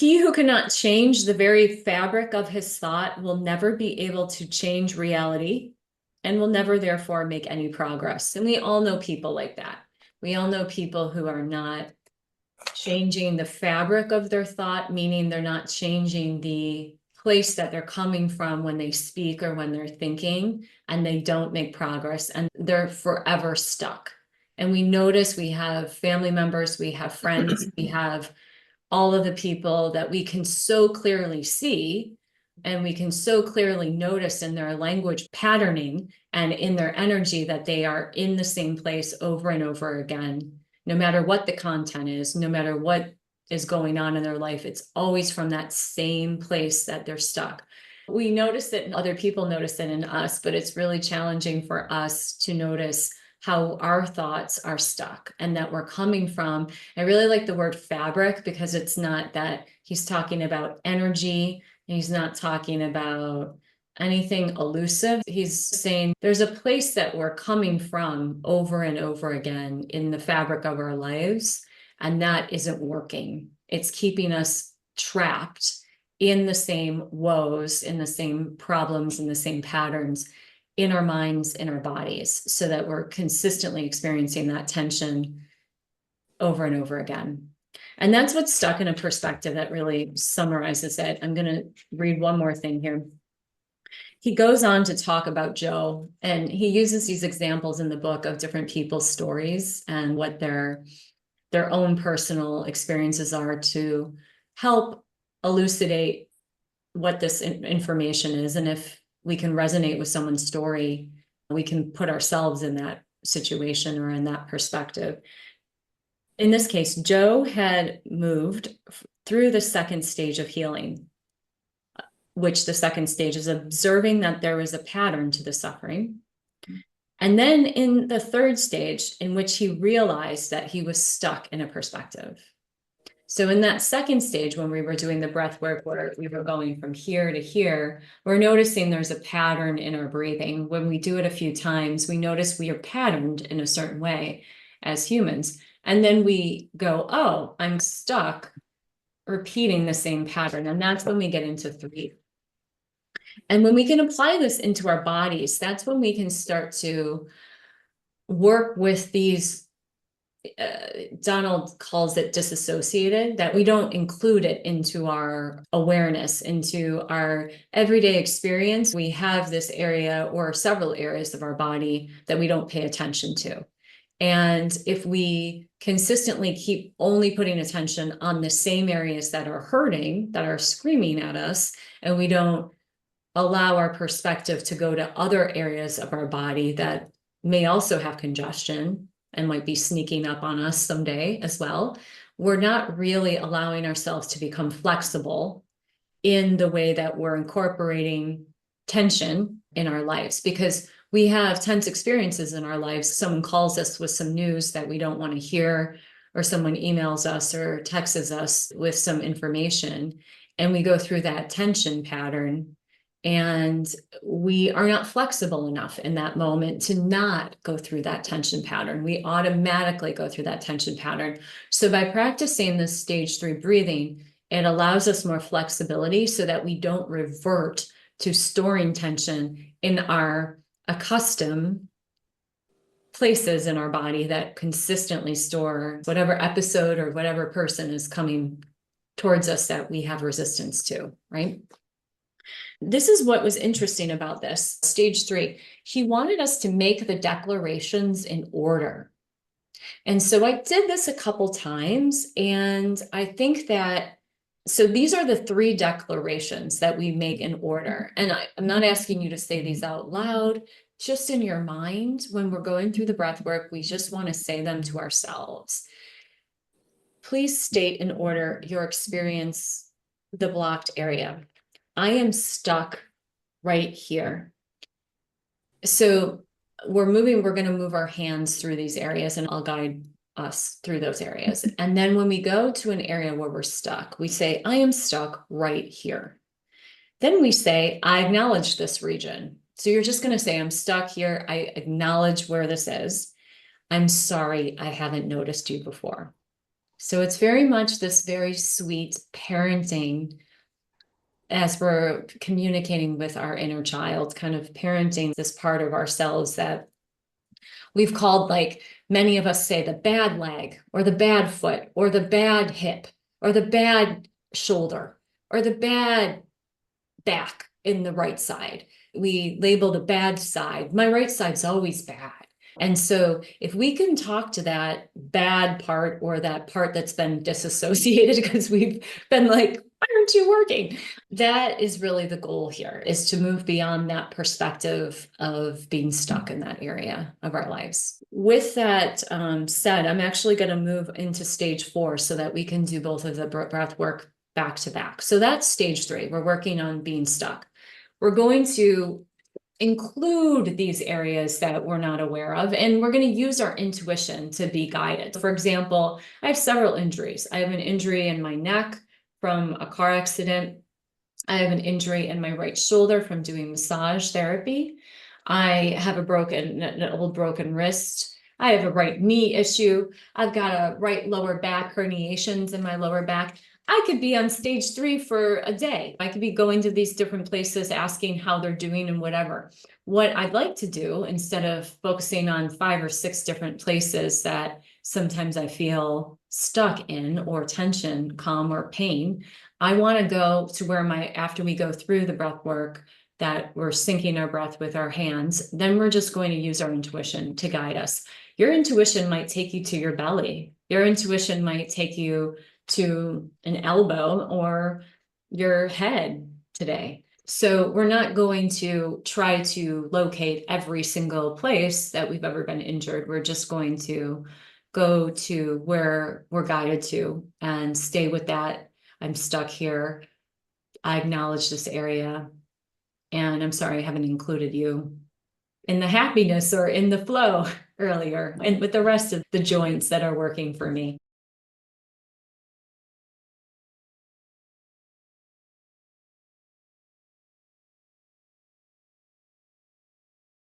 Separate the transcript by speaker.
Speaker 1: He who cannot change the very fabric of his thought will never be able to change reality and will never therefore make any progress. And we all know people like that. We all know people who are not changing the fabric of their thought, meaning they're not changing the place that they're coming from when they speak or when they're thinking, and they don't make progress and they're forever stuck. And we notice we have family members, we have friends, we have all of the people that we can so clearly see and we can so clearly notice in their language patterning and in their energy that they are in the same place over and over again. No matter what the content is, no matter what is going on in their life, it's always from that same place that they're stuck. We notice it, and other people notice it in us, but it's really challenging for us to notice how our thoughts are stuck and that we're coming from. I really like the word fabric because it's not that he's talking about energy. He's not talking about anything elusive. He's saying there's a place that we're coming from over and over again in the fabric of our lives, and that isn't working. It's keeping us trapped in the same woes, in the same problems, in the same patterns in our minds, in our bodies, so that we're consistently experiencing that tension over and over again. And that's what's stuck in a perspective that really summarizes it. I'm going to read one more thing here. He goes on to talk about Joe, and he uses these examples in the book of different people's stories and what their own personal experiences are to help elucidate what this information is. And if we can resonate with someone's story, we can put ourselves in that situation or in that perspective. In this case, Joe had moved through the second stage of healing, which the second stage is observing that there was a pattern to the suffering. And then in the third stage, in which he realized that he was stuck in a perspective. So in that second stage, when we were doing the breath work where we were going from here to here, we're noticing there's a pattern in our breathing. When we do it a few times, we notice we are patterned in a certain way as humans. And then we go, oh, I'm stuck repeating the same pattern. And that's when we get into 3. And when we can apply this into our bodies, that's when we can start to work with these Donald calls it disassociated, that we don't include it into our awareness, into our everyday experience. We have this area or several areas of our body that we don't pay attention to. And if we consistently keep only putting attention on the same areas that are hurting, that are screaming at us, and we don't allow our perspective to go to other areas of our body that may also have congestion and might be sneaking up on us someday as well, we're not really allowing ourselves to become flexible in the way that we're incorporating tension in our lives, because we have tense experiences in our lives. Someone calls us with some news that we don't want to hear, or someone emails us or texts us with some information, and we go through that tension pattern. And we are not flexible enough in that moment to not go through that tension pattern. We automatically go through that tension pattern. So by practicing this stage 3 breathing, it allows us more flexibility so that we don't revert to storing tension in our accustomed places in our body that consistently store whatever episode or whatever person is coming towards us that we have resistance to, right? This is what was interesting about this stage 3. He wanted us to make the declarations in order. And so I did this a couple times, and I think that, so these are the 3 declarations that we make in order. And I'm not asking you to say these out loud, just in your mind. When we're going through the breath work, we just want to say them to ourselves. Please state in order your experience, the blocked area. I am stuck right here. So we're going to move our hands through these areas, and I'll guide us through those areas. And then when we go to an area where we're stuck, we say, I am stuck right here. Then we say, I acknowledge this region. So you're just going to say, I'm stuck here. I acknowledge where this is. I'm sorry, I haven't noticed you before. So it's very much this very sweet parenting as we're communicating with our inner child, kind of parenting this part of ourselves that we've called, like many of us say, the bad leg or the bad foot or the bad hip or the bad shoulder or the bad back in the right side. We label the bad side. My right side's always bad. And so if we can talk to that bad part or that part that's been disassociated because we've been like, why aren't you working? That is really the goal here, is to move beyond that perspective of being stuck in that area of our lives. With that said, I'm actually going to move into stage 4 so that we can do both of the breath work back to back. So that's stage 3. We're working on being stuck. We're going to include these areas that we're not aware of, and we're going to use our intuition to be guided. For example, I have several injuries. I have an injury in my neck from a car accident. I have an injury in my right shoulder from doing massage therapy. I have an old broken wrist. I have a right knee issue. I've got a right lower back herniations in my lower back. I could be on stage 3 for a day. I could be going to these different places, asking how they're doing and whatever. What I'd like to do, instead of focusing on 5 or 6 different places that sometimes I feel stuck in, or tension, calm, or pain, I want to go to where after we go through the breath work, that we're syncing our breath with our hands, then we're just going to use our intuition to guide us. Your intuition might take you to your belly. Your intuition might take you to an elbow or your head today. So we're not going to try to locate every single place that we've ever been injured. We're just going to go to where we're guided to and stay with that. I'm stuck here. I acknowledge this area. And I'm sorry I haven't included you in the happiness or in the flow earlier, and with the rest of the joints that are working for me.